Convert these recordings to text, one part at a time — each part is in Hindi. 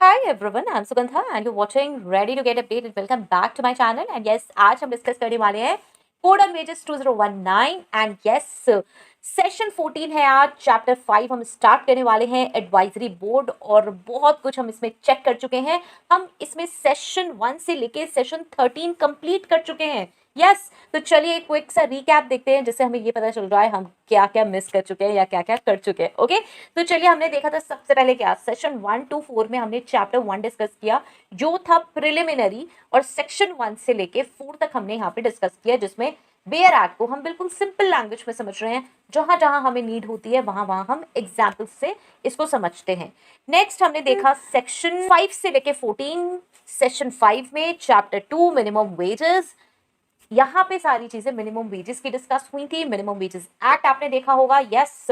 Hi everyone, I'm Sugandha and you're watching Ready to Get Updated. Welcome back to my channel and yes, आज हम डिस्कस करने वाले हैं code on wages 2019 and yes session 14 है आज चैप्टर 5 हम स्टार्ट करने वाले हैं एडवाइजरी बोर्ड और बहुत कुछ हम इसमें चेक कर चुके हैं। हम इसमें सेशन 1 से लेके सेशन 13 कंप्लीट कर चुके हैं। यस तो चलिए एक क्विक सा रिकैप देखते हैं जिससे हमें ये पता चल रहा है हम क्या क्या मिस कर चुके हैं या क्या क्या कर चुके हैं। ओके तो चलिए हमने देखा था सबसे पहले क्या सेशन 1 to 4 में हमने चैप्टर 1 डिस्कस किया जो था प्रिलिमिनरी और सेक्शन 1 से लेके 4 तक हमने यहाँ पे डिस्कस किया जिसमें बेयर एक्ट को हम बिल्कुल सिंपल लैंग्वेज में समझ रहे हैं। जहां जहां हमें नीड होती है वहां वहां हम एग्जाम्पल से इसको समझते हैं। नेक्स्ट हमने देखा सेक्शन 5 से लेके 14 सेशन 5 में चैप्टर 2 मिनिमम वेजेस। यहाँ पे सारी चीजें मिनिमम वेजेस की डिस्कस हुई थी। मिनिमम वेजेस एक्ट आपने देखा होगा। यस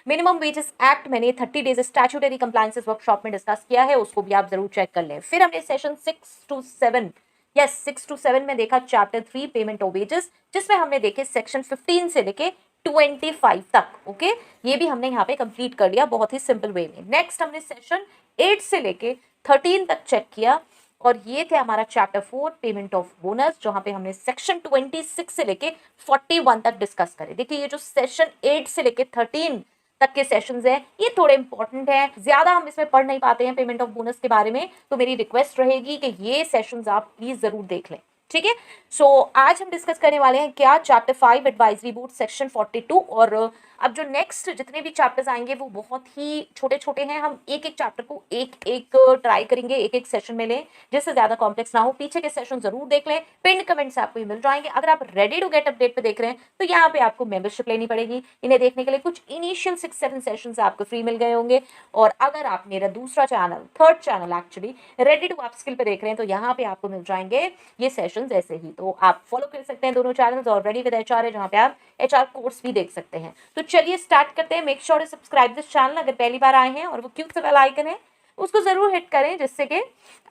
मिनिमम वेजेस एक्ट मैंने 30 डेज स्टैट्यूटरी कंप्लायंसेस वर्कशॉप में डिस्कस किया है, उसको भी आप जरूर चेक कर लें। फिर हमने सेशन 6 to 7 यस 6 to 7 में देखा चैप्टर 3 पेमेंट ऑफ वेजेस जिसमें हमने देखे सेक्शन 15 से लेके 25 तक। ओके ये भी हमने यहाँ पे कंप्लीट कर लिया बहुत ही सिंपल वे में। नेक्स्ट हमने सेशन 8 से लेके 13 तक चेक किया और ये थे हमारा चैप्टर 4 पेमेंट ऑफ बोनस जहां पे हमने सेक्शन 26 से लेके 41 तक डिस्कस करे। देखिए ये जो सेशन 8 से लेके 13 तक के सेशंस हैं ये थोड़े इंपॉर्टेंट हैं, ज्यादा हम इसमें पढ़ नहीं पाते हैं पेमेंट ऑफ बोनस के बारे में, तो मेरी रिक्वेस्ट रहेगी कि ये सेशंस आप प्लीज जरूर देख लें। ठीक है सो आज हम डिस्कस करने वाले हैं क्या चैप्टर 5 एडवाइजरी बोर्ड सेक्शन 42 और अब जो नेक्स्ट जितने भी चैप्टर्स आएंगे वो बहुत ही छोटे छोटे हैं। हम एक एक चैप्टर को एक एक ट्राई करेंगे, एक एक सेशन में लें जिससे ज्यादा कॉम्प्लेक्स ना हो। पीछे के सेशन जरूर देख लें, पिन कमेंट्स आपको मिल जाएंगे। अगर आप रेडी टू गेट अपडेट पे देख रहे हैं तो यहाँ पे आपको मेंबरशिप लेनी पड़ेगी। इन्हें देखने के लिए कुछ इनिशियल 6-7 सेशंस आपको फ्री मिल गए होंगे। और अगर आप मेरा दूसरा channel third channel actually ready to upskill पे देख रहे हैं तो यहाँ पे आपको मिल जाएंगे ये सेशंस ऐसे ही। तो आप फॉलो कर सकते हैं दोनों चैनल्स और रेडी विद एचआर है जहाँ पे आप एचआर कोर्स भी देख सकते हैं। तो चलिए स्टार्ट करते हैं। Make sure to subscribe this channel अगर पहली बार आए हैं और वो क्यूट सा बेल आइकन है उसको जरूर हिट करें जिससे कि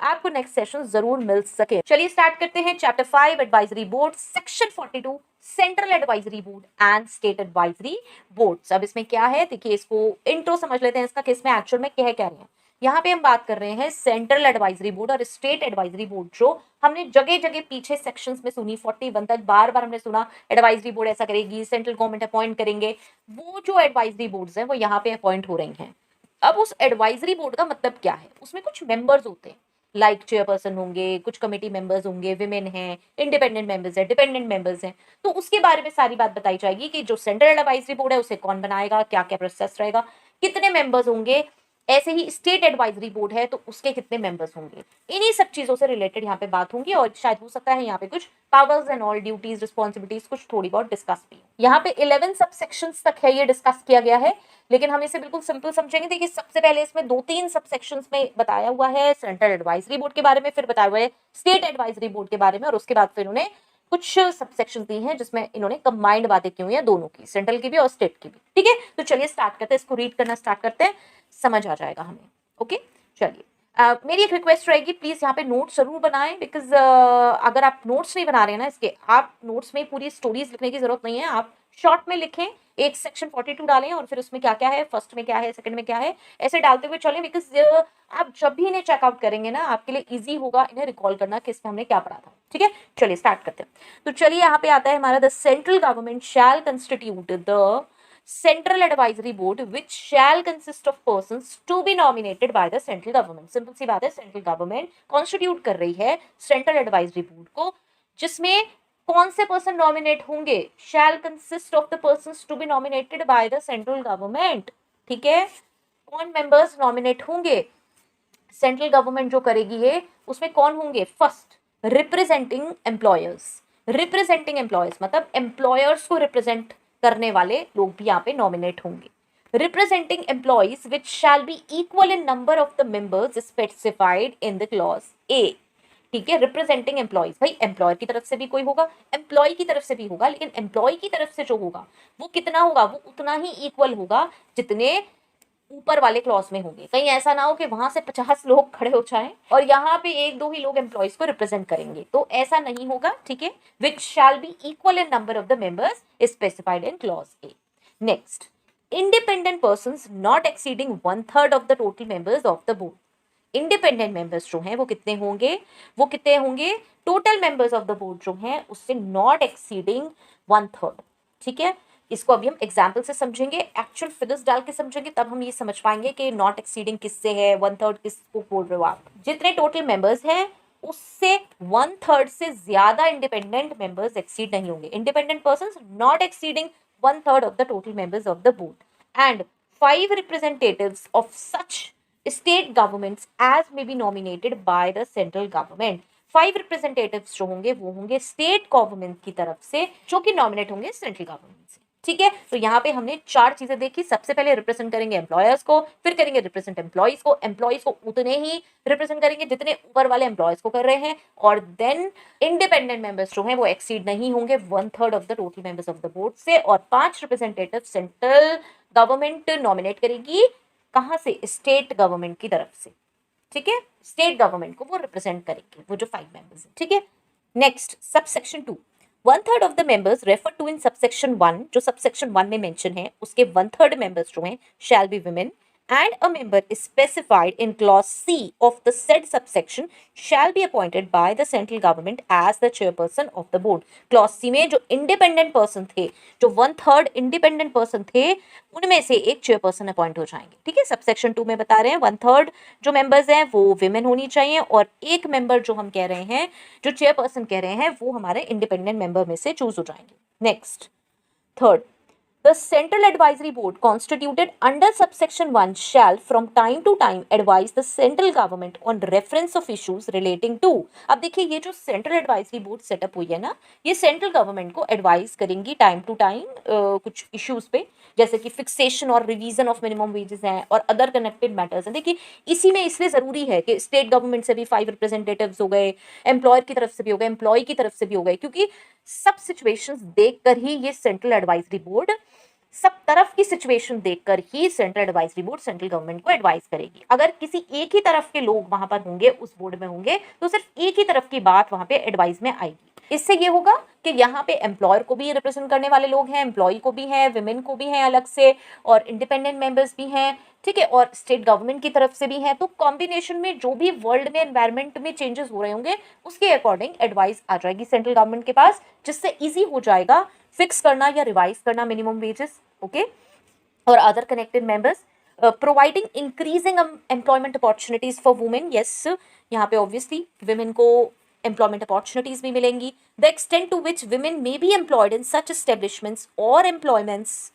आपको नेक्स्ट सेशन जरूर मिल सके। चलिए स्टार्ट करते हैं। Chapter 5 advisory board section 42 central advisory board and state advisory boards. अब इसमें क्या है देखिए, इसको इंट्रो समझ लेते हैं इसका कि इसमें एक्चुअल में कह रहे हैं। यहाँ पे हम बात कर रहे हैं सेंट्रल एडवाइजरी बोर्ड और स्टेट एडवाइजरी बोर्ड जो हमने जगह जगह पीछे सेक्शंस में सुनी 41 तक बार बार हमने सुना एडवाइजरी बोर्ड ऐसा करेगी, सेंट्रल गवर्नमेंट अपॉइंट करेंगे। वो जो एडवाइजरी बोर्ड्स हैं वो यहाँ पे अपॉइंट हो रही हैं। अब उस एडवाइजरी बोर्ड का मतलब क्या है, उसमें कुछ मेंबर्स होते हैं लाइक चेयरपर्सन होंगे, कुछ कमेटी मेंबर्स होंगे, विमेन हैं, इंडिपेंडेंट मेंबर्स हैं, डिपेंडेंट मेंबर्स हैं। तो उसके बारे में सारी बात बताई जाएगी कि जो सेंट्रल एडवाइजरी बोर्ड है उसे कौन बनाएगा, क्या क्या प्रोसेस रहेगा, कितने मेंबर्स होंगे। ऐसे ही स्टेट एडवाइजरी बोर्ड है तो उसके कितने मेंबर्स होंगे। इन्हीं सब चीजों से रिलेटेड यहाँ पे बात होंगी और शायद हो सकता है यहाँ पे कुछ powers and all duties responsibilities कुछ थोड़ी बहुत डिस्कस भी। यहाँ पे 11 सब सेक्शंस तक है ये डिस्कस किया गया है लेकिन हम इसे बिल्कुल सिंपल समझेंगे। देखिए सबसे पहले इसमें 2-3 सब सेक्शंस में बताया हुआ है सेंट्रल एडवाइजरी बोर्ड के बारे में, फिर बताया हुआ है स्टेट एडवाइजरी बोर्ड के बारे में और उसके बाद फिर उन्हें कुछ सब सेक्शन दी हैं जिसमें इन्होंने कंबाइंड बातें की हुई है दोनों की, सेंट्रल की भी और स्टेट की भी। ठीक है तो चलिए स्टार्ट करते हैं, इसको रीड करना स्टार्ट करते हैं, समझ आ जाएगा हमें। ओके चलिए मेरी एक रिक्वेस्ट रहेगी प्लीज यहाँ पे नोट्स जरूर बनाएं बिकॉज अगर आप नोट्स नहीं बना रहे हैं ना इसके, आप नोट्स में पूरी स्टोरीज लिखने की जरूरत नहीं है, आप शॉर्ट में लिखें। एक सेक्शन 42 डालें और फिर उसमें क्या क्या है, फर्स्ट में क्या है, सेकंड में क्या है, ऐसे डालते हुए चलें बिकॉज आप जब भी इन्हें चेकआउट करेंगे ना आपके लिए इजी होगा इन्हें रिकॉल करना कि इसमें हमने क्या पढ़ा था। ठीक है चलिए स्टार्ट करते हैं। तो चलिए यहाँ पे आता है हमारा the central government shell constitute the Central Advisory Board which shall consist of persons to be nominated by the central government। Simple सी बात है, सेंट्रल गवर्नमेंट कॉन्स्टिट्यूट कर रही है सेंट्रल एडवाइजरी बोर्ड को जिसमें कौन से पर्सन नॉमिनेट होंगे, shall consist of the persons to be nominated by the central government. ठीक है कौन मेंबर्स नॉमिनेट होंगे, सेंट्रल गवर्नमेंट जो करेगी ये, उसमें कौन होंगे, first representing employers. Representing employers मतलब एम्प्लॉयर्स को रिप्रेजेंट करने वाले लोग भी यहाँ पे नॉमिनेट होंगे। Representing employees which shall be equal in number of the members specified in the clause A. ठीक है रिप्रेजेंटिंग एम्प्लॉयज, भाई एम्प्लॉयर की तरफ से भी कोई होगा, एम्प्लॉय की तरफ से भी होगा, लेकिन एम्प्लॉय की तरफ से जो होगा वो कितना होगा, वो उतना ही इक्वल होगा जितने ऊपर वाले क्लॉज में होंगे। कहीं ऐसा ना हो कि वहां से 50 लोग खड़े हो जाएं और यहाँ पे एक दो ही लोग एम्प्लॉयज को रिप्रेजेंट करेंगे, तो ऐसा नहीं होगा। ठीक है which shall be equal in number of the members specified in clause A. Next independent persons not exceeding 1/3 of the total members of the board. Independent members जो हैं वो कितने होंगे, total members of the board जो हैं उससे नॉट एक्सीडिंग 1/3। ठीक है, इसको अभी हम एग्जाम्पल से समझेंगे, एक्चुअल फिगर्स डाल के समझेंगे, तब हम ये समझ पाएंगे कि नॉट एक्सीडिंग किससे है, 1/3 किसको बोल रहे हो आप। जितने टोटल मेंबर्स हैं उससे 1/3 से ज्यादा इंडिपेंडेंट मेंबर्स एक्सीड नहीं होंगे। Independent persons not exceeding 1/3 of the total members of the board, and 5 representatives of such state governments as may be nominated by the central government। 5 representatives जो होंगे वो होंगे स्टेट गवर्नमेंट की तरफ से, जो कि नॉमिनेट होंगे सेंट्रल गवर्नमेंट से। ठीक है, तो यहाँ पे हमने 4 चीजें देखी। सबसे पहले रिप्रेजेंट करेंगे एम्प्लॉयर्स को, फिर करेंगे रिप्रेजेंट एम्प्लॉयज को उतने ही रिप्रेजेंट करेंगे जितने ऊपर वाले एम्प्लॉयज को कर रहे हैं, और देन इंडिपेंडेंट मेंबर्स जो हैं वो एक्सीड नहीं होंगे 1/3 of the total members of the board से, और 5 रिप्रेजेंटेटिव सेंट्रल गवर्नमेंट नॉमिनेट करेगी, कहां से, स्टेट गवर्नमेंट की तरफ से। ठीक है, स्टेट गवर्नमेंट को वो रिप्रेजेंट करेंगे, वो जो 5 मेंबर्स हैं। ठीक है, next subsection 2, 1/3 of the members refer to in subsection 1, जो सबसेक्शन 1 में मेंशन है उसके 1/3 मेंबर्स जो हैं shall be women, and a member is specified in clause C of the said subsection shall be appointed by the central government as the chairperson of the board। clause C में जो इंडिपेंडेंट पर्सन थे, जो 1/3 इंडिपेंडेंट पर्सन थे, उनमें से एक चेयरपर्सन अपॉइंट हो जाएंगे। ठीक है, सबसेक्शन 2 में बता रहे हैं 1/3 जो मेंबर्स हैं वो विमेन होनी चाहिए, और एक मेंबर जो हम कह रहे हैं, जो चेयरपर्सन कह रहे हैं, वो हमारे इंडिपेंडेंट मेंबर में से चूज हो जाएंगे। Next, third, the central advisory board constituted under subsection 1 shall from time to time advise the central government on reference of issues relating to। अब देखिए, ये जो सेंट्रल एडवाइजरी बोर्ड सेटअप हुई है ना, ये सेंट्रल गवर्नमेंट को एडवाइस करेंगी टाइम टू टाइम कुछ इश्यूज पे, जैसे कि फिक्सेशन और रिवीजन ऑफ मिनिमम वेजेस हैं और अदर कनेक्टेड मैटर्स हैं। देखिए, इसी में इसलिए जरूरी है कि स्टेट गवर्नमेंट से भी 5 रिप्रेजेंटेटिव्स हो गए, एम्प्लॉयर की तरफ से भी हो गए, एम्प्लॉय की तरफ से भी हो गए, क्योंकि सब सिचुएशंस देखकर ही ये सेंट्रल एडवाइजरी बोर्ड, सब तरफ की सिचुएशन देखकर ही central advisory board central government को एडवाइस करेगी। अगर किसी एक ही तरफ के लोग वहां पर होंगे, उस बोर्ड में होंगे, तो सिर्फ एक ही तरफ की बात वहां पे एडवाइस में आएगी। इससे ये होगा कि यहाँ पे एम्प्लॉयर को भी रिप्रेजेंट करने वाले लोग हैं, एम्प्लॉय को भी हैं, विमेन को भी हैं अलग से, और इंडिपेंडेंट मेंबर्स भी हैं। ठीक है, और स्टेट गवर्नमेंट की तरफ से भी हैं। तो कॉम्बिनेशन में जो भी वर्ल्ड में एनवायरमेंट में चेंजेस हो रहे होंगे, उसके अकॉर्डिंग एडवाइस आ जाएगी सेंट्रल गवर्नमेंट के पास, जिससे ईजी हो जाएगा फिक्स करना या रिवाइज करना मिनिमम वेजेस, ओके, और other connected members. Providing increasing employment opportunities for women. Yes, यहाँ पे ऑब्वियसली विमेन को एम्प्लॉयमेंट अपॉर्चुनिटीज भी मिलेंगी। The extent to which women may be employed in such establishments और employments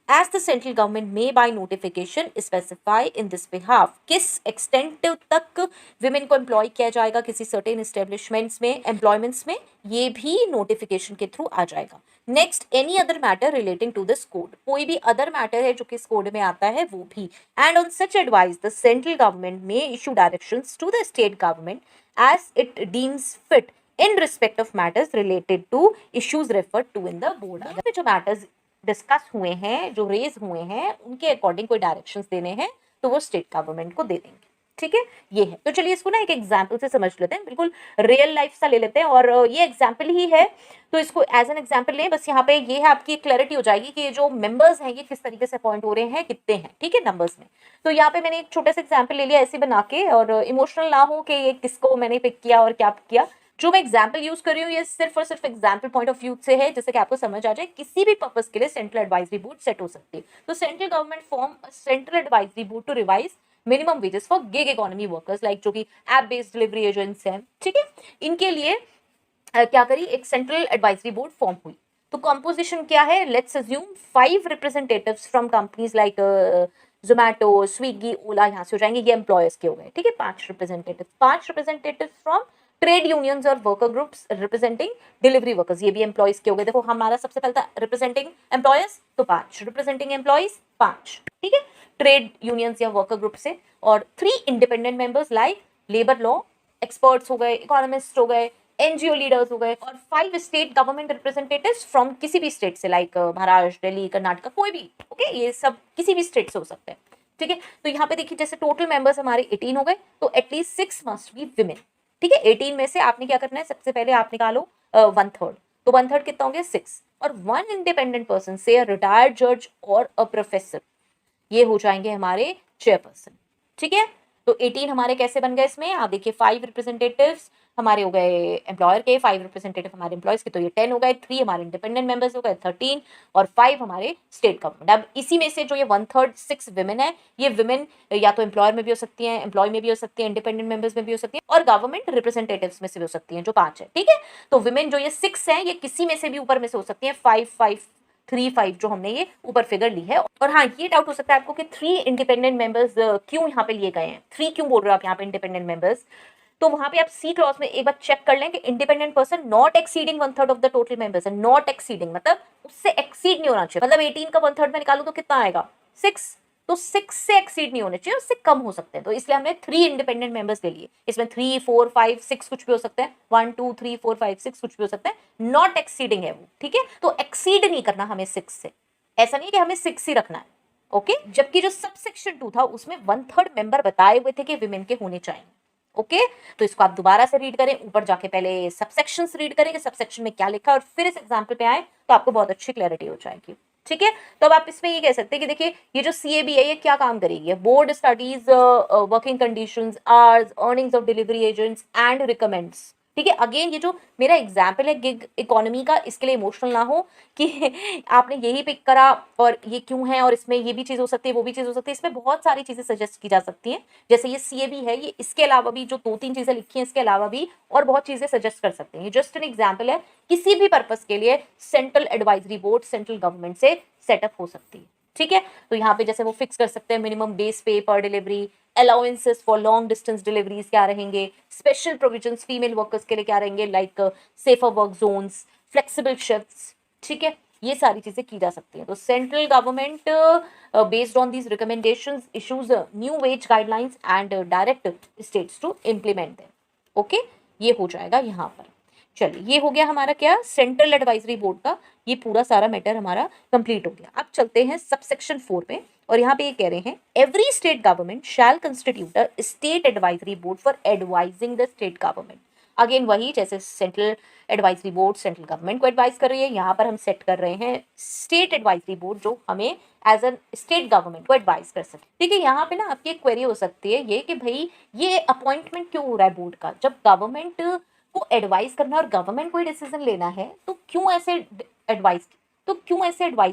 as the central government may by notification specify in this behalf। किस एक्सटेंट तक विमेन को एम्प्लॉय किया जाएगा किसी सर्टेन एस्टेब्लिशमेंट्स में, एम्प्लॉयमेंट्स में, ये भी नोटिफिकेशन के थ्रू आ जाएगा। Next, any other matter relating to this code, कोई भी अदर मैटर है जो कि इस कोड में आता है वो भी। And on such advice the central government may issue directions to the state government as it deems fit in respect of matters related to issues referred to in the board। अगर जो मैटर्स डिस्कस हुए हैं, जो रेज हुए हैं, उनके अकॉर्डिंग कोई डायरेक्शंस देने हैं तो वो स्टेट गवर्नमेंट को दे देंगे। ठीक है, ये है। तो चलिए इसको ना एक एग्जाम्पल से समझ लेते हैं, बिल्कुल रियल लाइफ सा ले लेते हैं, और ये एग्जाम्पल ही है तो इसको एज एन एग्जाम्पल लें। बस यहाँ पे ये है, आपकी क्लैरिटी हो जाएगी कि ये जो मेंबर्स हैं ये किस तरीके से अपॉइंट हो रहे हैं, कितने हैं। ठीक है, नंबर्स में। तो यहाँ पे मैंने एक छोटा सा एग्जाम्पल ले लिया ऐसे बना के, और इमोशनल ना हो कि ये किसको मैंने पिक किया और क्या किया। जो मैं एग्जाम्पल यूज कर रही हूँ ये सिर्फ और सिर्फ एग्जाम्पल पॉइंट ऑफ व्यू से है, जैसे कि आपको समझ आ जाए। किसी भी पर्पस के लिए सेंट्रल एडवाइजरी बोर्ड सेट हो सकती है। तो central government form central advisory board to revise minimum wages for gig economy workers, like जो कि ऐप बेस्ड डिलीवरी एजेंट्स हैं। ठीक है, इनके लिए क्या करी, एक सेंट्रल एडवाइजरी बोर्ड फॉर्म हुई। तो कॉम्पोजिशन क्या है, let's assume 5 representatives from companies like Zomato, Swiggy, Ola, यहाँ से हो जाएंगे, ये एम्प्लॉयर्स के हो गए। ठीक है, 5 रिप्रेजेंटेटिव फ्रॉम ट्रेड यूनियंस और worker groups representing delivery workers, ये भी एम्प्लॉयज के हो गए। देखो हमारा सबसे पहले था रिप्रेजेंटिंग एम्प्लॉयर्स, तो 5 रिप्रेजेंटिंग एम्प्लॉयज 5। ठीक है, ट्रेड यूनियंस या वर्कर ग्रुप से, और 3 independent members like labour law experts हो गए, इकोनॉमिस्ट हो गए, एनजीओ लीडर्स हो गए, और 5 स्टेट गवर्नमेंट रिप्रेजेंटेटिव्स फ्रॉम किसी भी स्टेट से, लाइक महाराष्ट्र, दिल्ली, कर्नाटक, कोई भी। ओके, ये सब किसी भी स्टेट से हो सकते हैं। ठीक है, तो यहाँ पे देखिए जैसे टोटल मेंबर्स हमारे 18 हो गए, तो एटलीस्ट 6 मस्ट बी विमेन। ठीक है, 18 में से आपने क्या करना है, सबसे पहले आप निकालो 1/3, तो 1/3 कितना होंगे 6, और 1 इंडिपेंडेंट पर्सन से रिटायर्ड जज और अ प्रोफेसर, ये हो जाएंगे हमारे चेयरपर्सन। ठीक है, तो 18 हमारे कैसे बन गए इसमें, आप देखिए 5 रिप्रेजेंटेटिव्स हमारे हो गए एम्प्लॉयर के, 5 रिप्रेजेंटेटिव हमारे एम्प्लॉयज के, तो ये 10 हो गए, 3 हमारे इंडिपेंडेंट मेंबर्स हो गए 13 और 5 हमारे स्टेट गवर्नमेंट। अब इसी में से जो ये 1/3 6 विमेन है, ये विमेन या तो एम्प्लॉयर में भी हो सकती हैं, एम्प्लॉय में भी हो सकती है, इंडिपेंडेंट मेंबर्स में भी हो सकती है और गवर्नमेंट रिप्रेजेंटेटिव्स में से भी हो सकती हैं जो 5 है, ठीक है। तो विमेन जो ये 6 है ये किसी में से भी ऊपर में से हो सकती है, 5 5 3 5 जो हमने ये ऊपर फिगर ली है। और हाँ, ये डाउट हो सकता है आपको कि 3 इंडिपेंडेंट मेंबर्स क्यों यहाँ पे लिए गए हैं, 3 क्यों बोल रहे हो आप यहाँ पे इंडिपेंडेंट मेंबर्स। तो वहां पे आप सी क्लॉज में एक बार चेक कर लें कि independent person not exceeding 1/3 of the total members है, नॉट एक्सीडिंग मतलब उससे एक्सीड नहीं होना चाहिए, मतलब 18 का 1/3 में निकालू तो कितना आएगा 6, तो 6 से एक्सीड नहीं होने चाहिए, उससे कम हो सकते हैं। तो इसलिए हमने 3 इंडिपेंडेंट मेंबर्स ले लिए, इसमें 3 4 5 6 कुछ भी हो सकते हैं, 1 2 3 4 5 6 कुछ भी हो सकता है, नॉट एक्सीडिंग है वो, ठीक है। तो एक्सीड नहीं करना हमें 6 से, ऐसा नहीं कि हमें 6 ही रखना है, ओके। जबकि जो सबसेक्शन 2 था उसमें 1/3 मेंबर बताए हुए थे कि विमेन के होने चाहिए, ओके। तो इसको आप दोबारा से रीड करें, ऊपर जाके पहले सबसेक्शंस रीड करें कि सबसेक्शन में क्या लिखा है और फिर इस एग्जांपल पे आए तो आपको बहुत अच्छी क्लैरिटी हो जाएगी, ठीक है। तो अब आप इसमें ये कह सकते हैं कि देखिए ये जो CAB है ये क्या काम करेगी, board studies working conditions, hours, earnings of delivery agents and recommends, ठीक है। अगेन ये जो मेरा एग्जाम्पल है गिग इकोनॉमी का, इसके लिए इमोशनल ना हो कि आपने यही पिक करा और ये क्यों है और इसमें ये भी चीज हो सकती है वो भी चीज हो सकती है, इसमें बहुत सारी चीजें सजेस्ट की जा सकती हैं। जैसे ये CAB है, ये इसके अलावा भी जो 2-3 चीजें लिखी हैं इसके अलावा भी और बहुत चीजें सजेस्ट कर सकते हैं। ये जस्ट एन एग्जाम्पल है, किसी भी पर्पज के लिए central advisory board central government से सेटअप हो सकती है, ठीक है। तो यहाँ पे जैसे वो फिक्स कर सकते हैं मिनिमम बेस पे पर delivery, allowances for long distance deliveries क्या रहेंगे, स्पेशल प्रोविजंस फीमेल वर्कर्स के लिए क्या रहेंगे, like safer work zones, flexible shifts, ठीक है। ये सारी चीजें की जा सकती हैं। तो central government based on these recommendations issues new wage guidelines and direct states to implement them, okay. ये हो जाएगा यहाँ पर। चलिए ये हो गया हमारा क्या, सेंट्रल एडवाइजरी बोर्ड का ये पूरा सारा मैटर हमारा कंप्लीट हो गया। अब चलते हैं सबसेक्शन 4 पे और यहाँ पे ये कह रहे हैं every state government shell constitute a state advisory board for advising the state government. Again वही जैसे central advisory board central government को एडवाइस कर रही है, यहाँ पर हम सेट कर रहे हैं स्टेट एडवाइजरी बोर्ड जो हमें एज एन स्टेट गवर्नमेंट को एडवाइस कर सके। देखिए यहाँ पे ना आपकी एक क्वेरी हो सकती है ये कि भाई ये अपॉइंटमेंट क्यों हो रहा है बोर्ड का, जब गवर्नमेंट को एडवाइस करना और गवर्नमेंट को डिसीजन लेना है तो क्यों ऐसे एडवाइस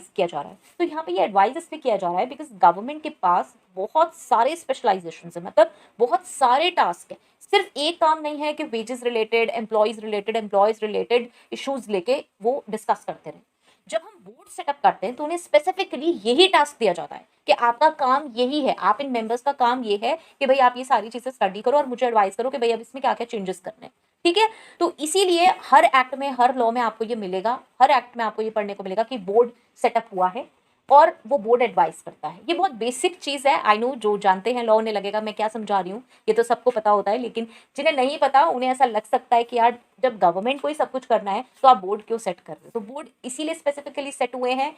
किया जा रहा है। तो यहाँ पे ये एडवाइस इसलिए किया जा रहा है बिकॉज गवर्नमेंट के पास बहुत सारे स्पेशलाइजेशन है, मतलब बहुत सारे टास्क है, सिर्फ एक काम नहीं है कि wages related employees related issues लेके वो डिस्कस करते रहे। जब हम बोर्ड सेटअप करते हैं तो उन्हें स्पेसिफिकली यही टास्क दिया जाता है कि आपका काम यही है, आप इन मेंबर्स का काम ये है कि भाई आप ये सारी चीजें स्टडी करो और मुझे एडवाइस करो कि भाई अब इसमें क्या क्या चेंजेस करने हैं, ठीक है। तो इसीलिए हर एक्ट में हर लॉ में आपको ये मिलेगा, हर एक्ट में आपको ये पढ़ने को मिलेगा कि बोर्ड सेटअप हुआ है और वो बोर्ड एडवाइस करता है। ये बहुत बेसिक चीज है, आई नो जो जानते हैं लॉ उन्हें लगेगा मैं क्या समझा रही हूँ, ये तो सबको पता होता है, लेकिन जिन्हें नहीं पता उन्हें ऐसा लग सकता है कि यार जब गवर्नमेंट को ही सब कुछ करना है तो आप बोर्ड क्यों सेट कर रहे हो। तो बोर्ड इसीलिए स्पेसिफिकली सेट हुए हैं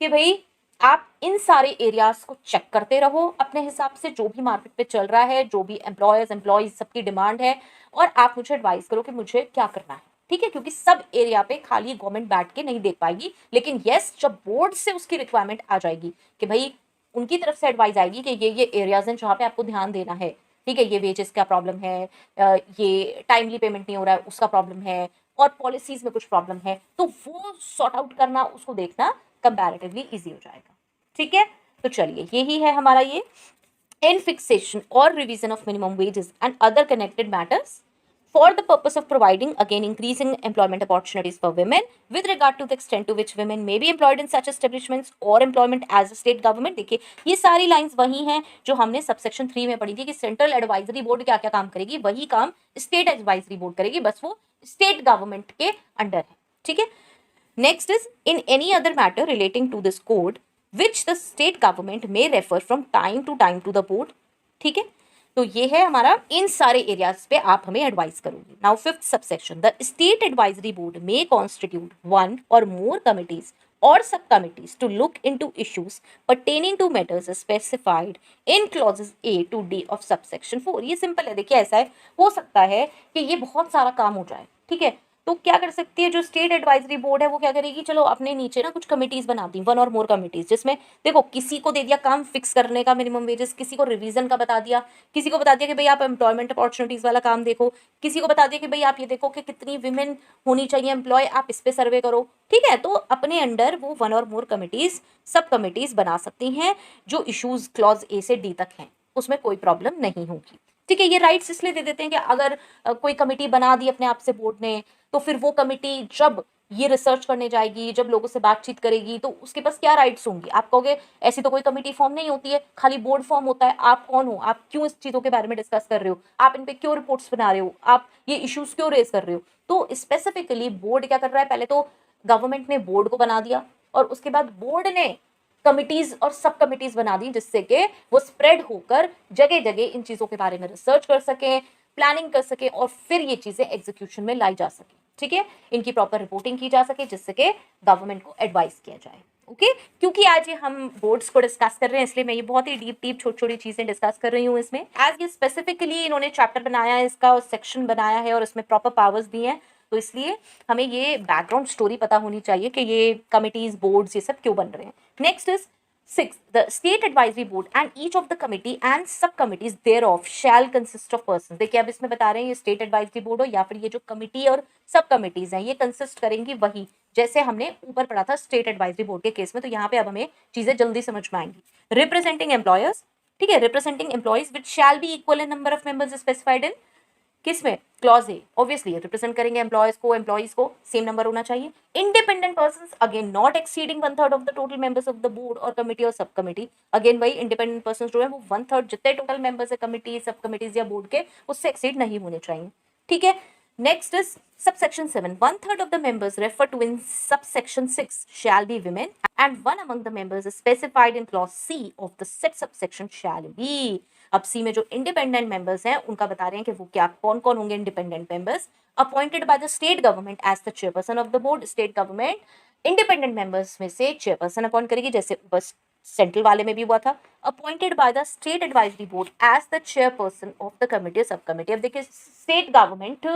कि भाई आप इन सारे एरियाज को चेक करते रहो अपने हिसाब से, जो भी मार्केट पे चल रहा है, जो भी एम्प्लॉयज सबकी डिमांड है, और आप मुझे एडवाइस करो कि मुझे क्या करना है, ठीक है। क्योंकि सब एरिया पे खाली गवर्नमेंट बैठ के नहीं देख पाएगी, लेकिन यस जब बोर्ड से उसकी रिक्वायरमेंट आ जाएगी कि भाई उनकी तरफ से एडवाइस आएगी कि ये एरियाज हैं जहाँ पे आपको ध्यान देना है, ठीक है, ये वेजेस का प्रॉब्लम है, ये टाइमली पेमेंट नहीं हो रहा है उसका प्रॉब्लम है, और पॉलिसीज में कुछ प्रॉब्लम है, तो वो सॉर्ट आउट करना, उसको देखना कंपैरेटिवली इजी हो जाएगा, ठीक है। तो चलिए यही है हमारा ये in fixation or revision of minimum wages and other connected matters for the purpose of providing again increasing employment opportunities for women with regard to the extent to which women may be employed in such establishments or employment as a state government। देखिए ये सारी लाइंस वही हैं जो हमने सबसेक्शन 3 में पढ़ी थी कि सेंट्रल एडवाइजरी बोर्ड क्या क्या काम करेगी, वही काम स्टेट एडवाइजरी बोर्ड करेगी, बस वो स्टेट गवर्नमेंट के अंडर है, ठीक है। Next is in any other matter relating to this code which the state government may refer from time to time to the board, ठीक है। तो ये है हमारा इन सारे एरियाज पे आप हमें एडवाइस करोगे। Now fifth subsection, the state advisory board may constitute one or more committees or sub committees to look into issues pertaining to matters specified in clauses A to D of subsection 4। ये सिंपल है, देखिए ऐसा है, हो सकता है कि ये बहुत सारा काम हो जाए, ठीक है, तो क्या कर सकती है जो स्टेट एडवाइजरी बोर्ड है, वो क्या करेगी, चलो अपने नीचे ना कुछ कमिटीज बना दी, वन और मोर कमिटीज, जिसमें देखो किसी को दे दिया काम फिक्स करने का मिनिमम वेजेस, किसी को रिवीजन का बता दिया, किसी को बता दिया कि भाई आप एम्प्लॉयमेंट अपॉर्चुनिटीज वाला काम देखो, किसी को बता दिया कि भाई आप ये देखो कि कितनी विमेन होनी चाहिए एम्प्लॉय, आप इस पे सर्वे करो। ठीक है, तो अपने अंडर वो वन और मोर कमिटीज, सब कमिटीज बना सकती हैं जो इश्यूज क्लॉज ए से डी तक हैं, उसमें कोई प्रॉब्लम नहीं होगी। ठीक है, ये राइट्स इसलिए दे देते हैं कि अगर कोई कमिटी बना दी अपने आप से बोर्ड ने, तो फिर वो कमिटी जब ये रिसर्च करने जाएगी, जब लोगों से बातचीत करेगी, तो उसके पास क्या राइट्स होंगी। आप कहोगे ऐसी तो कोई कमिटी फॉर्म नहीं होती है, खाली बोर्ड फॉर्म होता है, आप कौन हो, आप क्यों इस चीजों के बारे में डिस्कस कर रहे हो, आप इन पे क्यों रिपोर्ट्स बना रहे हो, आप ये इश्यूज क्यों रेज कर रहे हो। तो स्पेसिफिकली बोर्ड क्या कर रहा है, पहले तो गवर्नमेंट ने बोर्ड को बना दिया और उसके बाद बोर्ड ने कमिटीज और सब कमिटीज बना दी, जिससे कि वो स्प्रेड होकर जगह जगह इन चीजों के बारे में रिसर्च कर सके, प्लानिंग कर सके और फिर ये चीजें एग्जीक्यूशन में लाई जा सके। ठीक है, इनकी प्रॉपर रिपोर्टिंग की जा सके, जिससे कि गवर्नमेंट को एडवाइस किया जाए। ओके, क्योंकि आज ये हम बोर्ड्स को डिस्कस कर रहे हैं, इसलिए मैं ये बहुत ही डीप छोटी छोटी चीजें डिस्कस कर रही हूँ इसमें। एज ये स्पेसिफिकली इन्होंने चैप्टर बनाया है इसका, और सेक्शन बनाया है और इसमें प्रॉपर पावर्स दी हैं, तो इसलिए हमें ये बैकग्राउंड स्टोरी पता होनी चाहिए कि ये कमिटीज, बोर्ड्स, ये सब क्यों बन रहे हैं। Next is 6. The state advisory board and each of the committee and subcommittees thereof shall consist of persons. देखिए अब इसमें बता रहे हैं ये स्टेट एडवाइजरी बोर्ड हो या फिर ये जो कमिटी और सब कमिटीज हैं, ये कंसिस्ट करेंगी वही जैसे हमने ऊपर पढ़ा था स्टेट एडवाइजरी बोर्ड के केस में। तो यहाँ पे अब हमें चीजें जल्दी समझ में आएंगी। रिप्रेजेंटिंग एम्प्लॉयर्स, ठीक है, representing employees which shall be equal in number of members specified इन, किसमें, क्लॉज ए, ऑब्वियसली रिप्रेजेंट करेंगे एम्प्लॉयज को सेम नंबर होना चाहिए। Independent persons again not exceeding 1/3 of the total members of the board और कमिटी और सब कमिटी। अगेन वही इंडिपेंडेंट पर्संस जो है वो 1/3 जितने टोटल मेंबर्स है कमिटी, सब कमिटीज या बोर्ड के, उससे एक्सीड नहीं होने चाहिए। ठीक है, next is subsection 7. 1/3 of the members referred to in subsection 6 shall be women and one among the members is specified in clause C of the said subsection shall be. अब सी में जो इंडिपेंडेंट मेंबर्स हैं उनका बता रहे हैं कि वो क्या, कौन कौन होंगे independent members, appointed by the state government as the chairperson of the board. State government independent members में से चेयरपर्सन अपॉइंट करेगी, जैसे ऊपर सेंट्रल वाले में भी हुआ था। Appointed by the state advisory board as the chairperson of the committee, sub committee. अब देखिए स्टेट गवर्नमेंट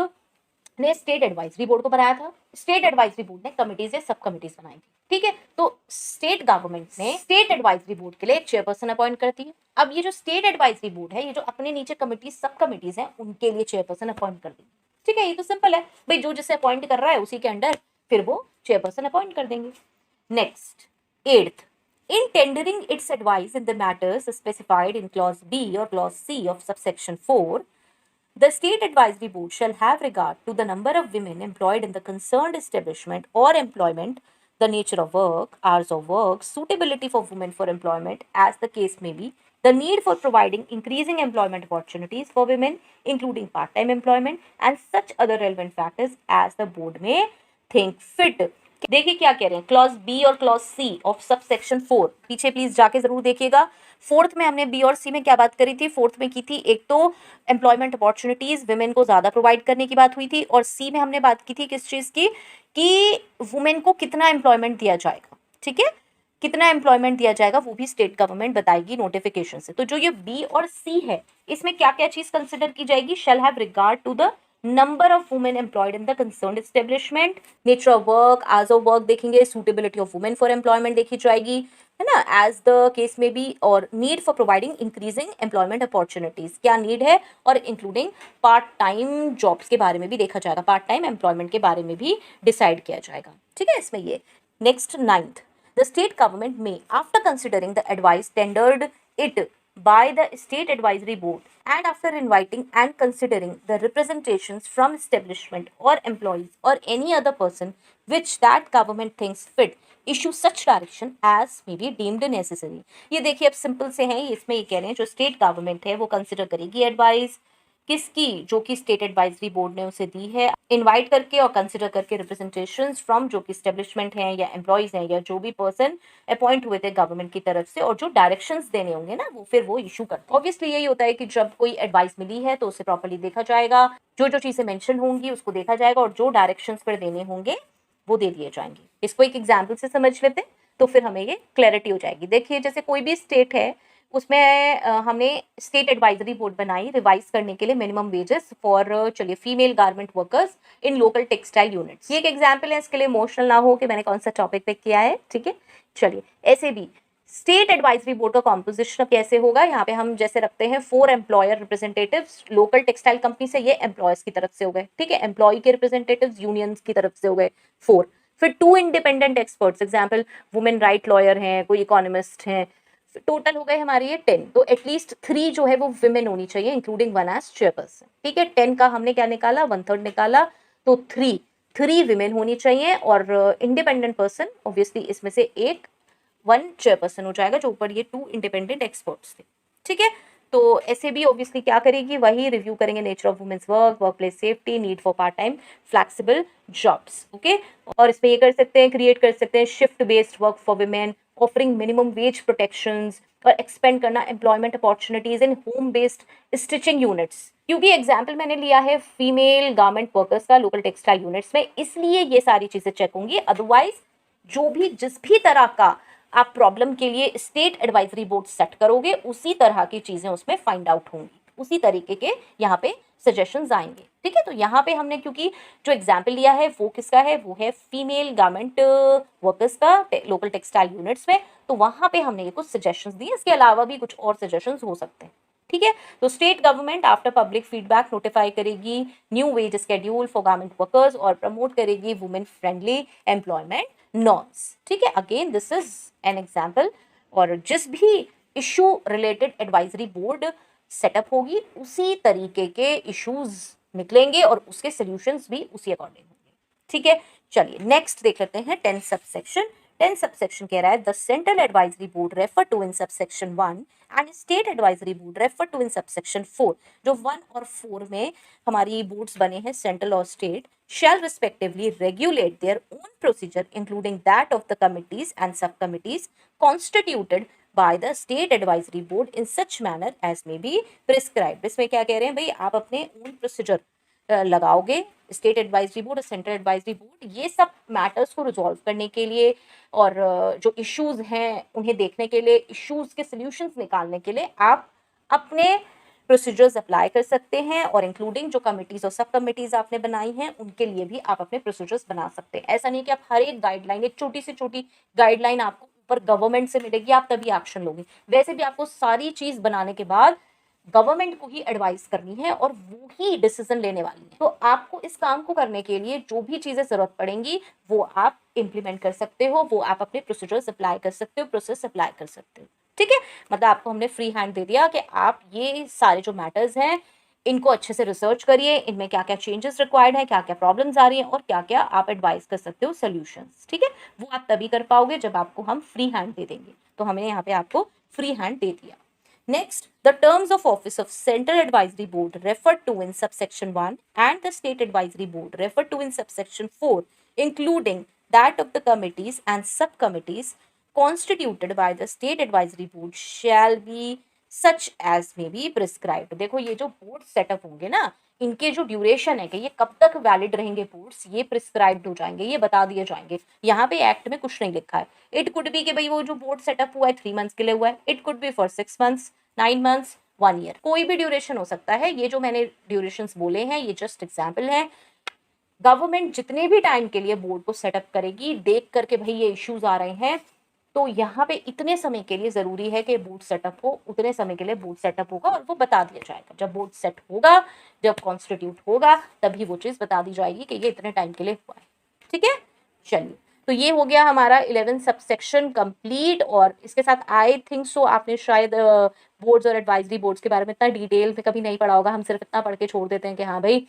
ने स्टेट एडवाइजरी बोर्ड को बनाया था, स्टेट एडवाइजरी बोर्ड ने कमिटीज या सब कमिटीज बनाई थी। ठीक है, तो स्टेट गवर्नमेंट ने स्टेट एडवाइजरी बोर्ड के लिए चेयरपर्सन अपॉइंट करती है। अब ये जो स्टेट एडवाइजरी बोर्ड है, ये जो अपने नीचे कमिटीज, सब कमिटीज हैं, उनके लिए चेयरपर्सन अपॉइंट कर देगी। ठीक है, ये तो सिंपल है भाई, जो जिसे अपॉइंट कर रहा है उसी के अंडर फिर वो चेयरपर्सन अपॉइंट कर देंगे। Next 8th, in tendering its advice in the matters specified in clause B or clause C of subsection 4, the state advisory board shall have regard to the number of women employed in the concerned establishment or employment, the nature of work, hours of work, suitability for women for employment as the case may be, the need for providing increasing employment opportunities for women, including part-time employment, and such other relevant factors as the board may think fit. देखिए क्या कह रहे हैं, क्लॉज बी और clause C of sub section 4, पीछे प्लीज जाके जरूर देखिएगा। फोर्थ में हमने बी और सी में क्या बात करी थी, फोर्थ में की थी एक तो एम्प्लॉयमेंट अपॉर्चुनिटीज वुमेन को ज्यादा प्रोवाइड करने की बात हुई थी, और सी में हमने बात की थी किस चीज की, कि वुमेन को कितना एम्प्लॉयमेंट दिया जाएगा। ठीक है, कितना एम्प्लॉयमेंट दिया जाएगा वो भी स्टेट गवर्नमेंट बताएगी नोटिफिकेशन से। तो जो ये बी और सी है, इसमें क्या क्या चीज कंसिडर की जाएगी, shall have regard to the number of women employed in the concerned establishment, nature of work, hours of work देखेंगे, suitability of women for employment देखी जाएगी, है ना, एज द केस में भी, और need for providing increasing employment opportunities, क्या नीड है, और इंक्लूडिंग पार्ट टाइम जॉब्स के बारे में भी देखा जाएगा, पार्ट टाइम एम्प्लॉयमेंट के बारे में भी डिसाइड किया जाएगा। ठीक है, इसमें ये। Next 9th, the state government may, after considering the advice tendered it by the state advisory board and after inviting and considering the representations from establishment or employees or any other person which that government thinks fit, issue such direction as may be deemed necessary. ये देखिए अब सिंपल से हैं, इसमें ये कह रहे हैं जो स्टेट गवर्नमेंट है वो कंसिडर करेगी एडवाइस किसकी, जो कि स्टेट एडवाइजरी बोर्ड ने उसे दी है, इनवाइट करके और कंसिडर करके रिप्रेजेंटेशंस फ्रॉम जो कि स्टेब्लिशमेंट हैं या एम्प्लॉयज हैं या जो भी पर्सन अपॉइंट हुए थे गवर्नमेंट की तरफ से, और जो डायरेक्शंस देने होंगे ना वो फिर वो इशू करते हैं। ऑब्वियसली यही होता है कि जब कोई एडवाइस मिली है तो उसे प्रॉपर्ली देखा जाएगा, जो जो चीजें मेंशन होंगी उसको देखा जाएगा, और जो डायरेक्शंस फिर देने होंगे वो दे दिए जाएंगे। इसको एक एग्जाम्पल से समझ लेते तो फिर हमें ये क्लैरिटी हो जाएगी। देखिए जैसे कोई भी स्टेट है उसमें हमने स्टेट एडवाइजरी बोर्ड बनाई रिवाइज करने के लिए मिनिमम वेजेस फॉर चलिए female garment workers in local textile units. ये एक एग्जाम्पल है, इसके लिए इमोशनल ना हो कि मैंने कौन सा टॉपिक पिक किया है, ठीक है। चलिए ऐसे भी स्टेट एडवाइजरी बोर्ड का कॉम्पोजिशन कैसे होगा, यहाँ पे हम जैसे रखते हैं 4 employer representatives local textile company से, ये एम्प्लॉयर्स की तरफ से हो गए, ठीक है। एम्प्लॉय के रिप्रेजेंटेटिव्स यूनियंस की तरफ से हो गए 4। फिर 2 independent experts, example women right lawyer हैं, कोई इकोनॉमिस्ट हैं, टोटल हो गए हमारे ये 10। तो एटलीस्ट 3 जो है वो विमेन होनी चाहिए इंक्लूडिंग 1 एज चेयरपर्सन, ठीक है। 10 का हमने क्या निकाला, 1/3 निकाला, तो 3 विमेन होनी चाहिए और इंडिपेंडेंट पर्सन ऑब्वियसली इसमें से एक 1 चेयरपर्सन हो जाएगा, जो ऊपर ये 2 इंडिपेंडेंट एक्सपर्ट्स थे, ठीक है। तो ऐसे भी ऑब्वियसली क्या करेगी, वही रिव्यू करेंगे nature of women's work, work place safety, need for part time flexible jobs, okay. और इसमें ये कर सकते हैं, क्रिएट कर सकते हैं shift based work for women, offering minimum wage protections, और एक्सपेंड करना employment opportunities in home based stitching units. क्योंकि एग्जाम्पल मैंने लिया है फीमेल गारमेंट वर्कर्स का लोकल टेक्सटाइल यूनिट्स में, इसलिए ये सारी चीजें चेक होंगी। अदरवाइज जो भी जिस भी तरह का आप प्रॉब्लम के लिए स्टेट एडवाइजरी बोर्ड सेट करोगे, उसी तरह की चीजें उसमें फाइंड आउट होंगी, उसी तरीके के यहाँ पे सजेशंस आएंगे, ठीक है। तो यहाँ पे हमने क्योंकि जो एग्जाम्पल लिया है वो किसका है, वो है फीमेल गारमेंट वर्कर्स का लोकल टेक्सटाइल यूनिट्स में, तो वहां पे हमने ये कुछ सजेशंस दिए, इसके अलावा भी कुछ और सजेशंस हो सकते हैं, ठीक है। तो state government after public feedback notify करेगी new wage schedule for garment workers और प्रमोट करेगी वुमेन फ्रेंडली एम्प्लॉयमेंट नॉर्म्स, ठीक है। Again this is an example. और जिस भी issue related advisory board setup होगी, उसी तरीके के इश्यूज निकलेंगे और उसके सोल्यूशंस भी उसी अकॉर्डिंग होंगे, ठीक है। चलिए नेक्स्ट देख लेते हैं 10 सबसेक्शन। 10 सबसेक्शन कह रहा है the central advisory board refer to in subsection 1 and state advisory board refer to in subsection 4। जो 1 और 4 में हमारी बोर्ड्स बने हैं सेंट्रल और state, shall respectively regulate their own procedure including that of the committees and subcommittees constituted by the state advisory board in such manner as may be prescribed। इसमें क्या कह रहे हैं भाई, आप अपने own procedure लगाओगे, स्टेट एडवाइजरी बोर्ड और सेंट्रल एडवाइजरी बोर्ड ये सब मैटर्स को रिजॉल्व करने के लिए और जो इश्यूज हैं उन्हें देखने के लिए, इश्यूज के सोल्यूशंस निकालने के लिए आप अपने प्रोसीजर्स अप्लाई कर सकते हैं, और इंक्लूडिंग जो कमिटीज और सब कमिटीज आपने बनाई हैं उनके लिए भी आप अपने प्रोसीजर्स बना सकते हैं। ऐसा नहीं कि आप हर एक गाइडलाइन, एक छोटी से छोटी गाइडलाइन आपको ऊपर गवर्नमेंट से मिलेगी आप तभी एक्शन लोगे, वैसे भी आपको सारी चीज बनाने के बाद गवर्नमेंट को ही एडवाइस करनी है और वो ही डिसीजन लेने वाली है। तो आपको इस काम को करने के लिए जो भी चीजें जरूरत पड़ेंगी वो आप इम्प्लीमेंट कर सकते हो, वो आप अपने प्रोसीजर्स अप्लाई कर सकते हो, प्रोसेस अप्लाई कर सकते हो, ठीक है। मतलब आपको हमने फ्री हैंड दे दिया कि आप ये सारे जो मैटर्स हैं इनको अच्छे से रिसर्च करिए, इनमें क्या क्या चेंजेस रिक्वायर्ड है, क्या क्या प्रॉब्लम्स आ रही हैं और क्या क्या आप एडवाइस कर सकते हो सोल्यूशंस, ठीक है। वो आप तभी कर पाओगे जब आपको हम फ्री हैंड दे देंगे, तो हमने यहाँ पे आपको फ्री हैंड दे दिया। Next, the terms of office of Central Advisory Board referred to in subsection 1 and the State Advisory Board referred to in subsection 4, including that of the committees and subcommittees constituted by the State Advisory Board shall be such as may be prescribed। देखो ये जो बोर्ड सेटअप होंगे ना, इनके जो ड्यूरेशन है कि ये कब तक वैलिड रहेंगे बोर्ड्स, ये प्रिस्क्राइब्ड हो जाएंगे, ये बता दिए जाएंगे। यहाँ पे एक्ट में कुछ नहीं लिखा है। इट कुड बी कि भाई वो जो बोर्ड सेटअप हुआ है 3 मंथ्स के लिए हुआ है, it could be for 6 months, 9 months, 1 year, कोई भी ड्यूरेशन हो सकता है। ये जो मैंने ड्यूरेशंस बोले हैं ये जस्ट एग्जाम्पल है। गवर्नमेंट जितने भी टाइम के लिए बोर्ड को सेटअप करेगी, देख करके भाई ये इश्यूज आ रहे हैं तो यहाँ पे इतने समय के लिए जरूरी है कि बोर्ड सेटअप हो, उतने समय के लिए बोर्ड सेटअप होगा और वो बता दिया जाएगा। जब बोर्ड सेट होगा, जब कॉन्स्टिट्यूट होगा, तभी वो चीज बता दी जाएगी कि ये इतने टाइम के लिए हुआ है, ठीक है। चलिए, तो ये हो गया हमारा 11 सबसेक्शन कंप्लीट। और इसके साथ आई थिंक सो आपने शायद बोर्ड्स और एडवाइजरी बोर्ड्स के बारे में इतना डिटेल में कभी नहीं पढ़ा होगा। हम सिर्फ इतना पढ़ के छोड़ देते हैं कि हाँ भाई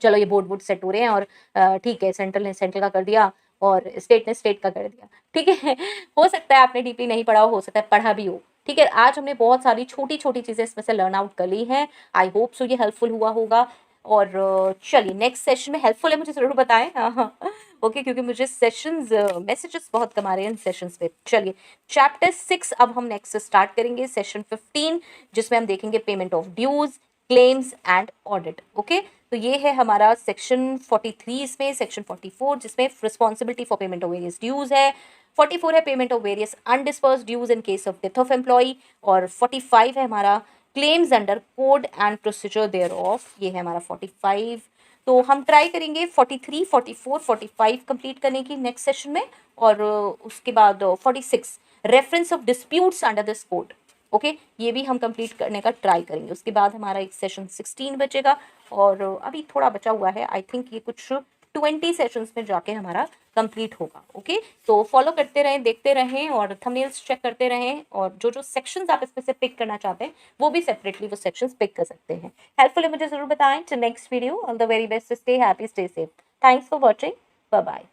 चलो ये बोर्ड सेट हो रहे हैं और ठीक है, सेंट्रल ने सेंट्रल का कर दिया और स्टेट ने स्टेट का कर दिया, ठीक है। हो सकता है आपने डीपली नहीं पढ़ा हो सकता है पढ़ा भी हो, ठीक है। आज हमने बहुत सारी छोटी छोटी चीजें इसमें से लर्न आउट कर ली हैं। आई होप सो ये हेल्पफुल हुआ होगा। और चलिए नेक्स्ट सेशन में हेल्पफुल है मुझे जरूर बताएं, हाँ ओके, क्योंकि मुझे सेशंस मैसेजेस बहुत कम आ रहे हैं इन सेशंस पे। चलिए चैप्टर 6 अब हम नेक्स्ट स्टार्ट करेंगे, सेशन 15, जिसमें हम देखेंगे payment of dues, claims and audit, okay. तो ये है हमारा सेक्शन 43, इसमें सेक्शन 44 जिसमें responsibility for payment of various dues है, 44 है payment of various undispersed dues in case of death of employee, और 45 है हमारा claims under code and procedure thereof, ये है हमारा 45। तो हम ट्राई करेंगे 43, 44, 45 कंप्लीट करने की नेक्स्ट सेशन में, और उसके बाद 46 reference of disputes under this code, okay, ये भी हम कंप्लीट करने का ट्राई करेंगे। उसके बाद हमारा एक सेशन 16 बचेगा, और अभी थोड़ा बचा हुआ है, आई थिंक ये कुछ 20 सेशंस में जाके हमारा कंप्लीट होगा। ओके, तो फॉलो करते रहें, देखते रहें, और थंबनेल्स चेक करते रहें, और जो जो सेक्शंस आप इसमें से पिक करना चाहते हैं वो भी सेपरेटली वो सेक्शंस पिक कर सकते हैं। हेल्पफुल है मुझे जरूर बताएं। Till next video, all the very best, stay happy, stay safe, thanks for watching, bye bye.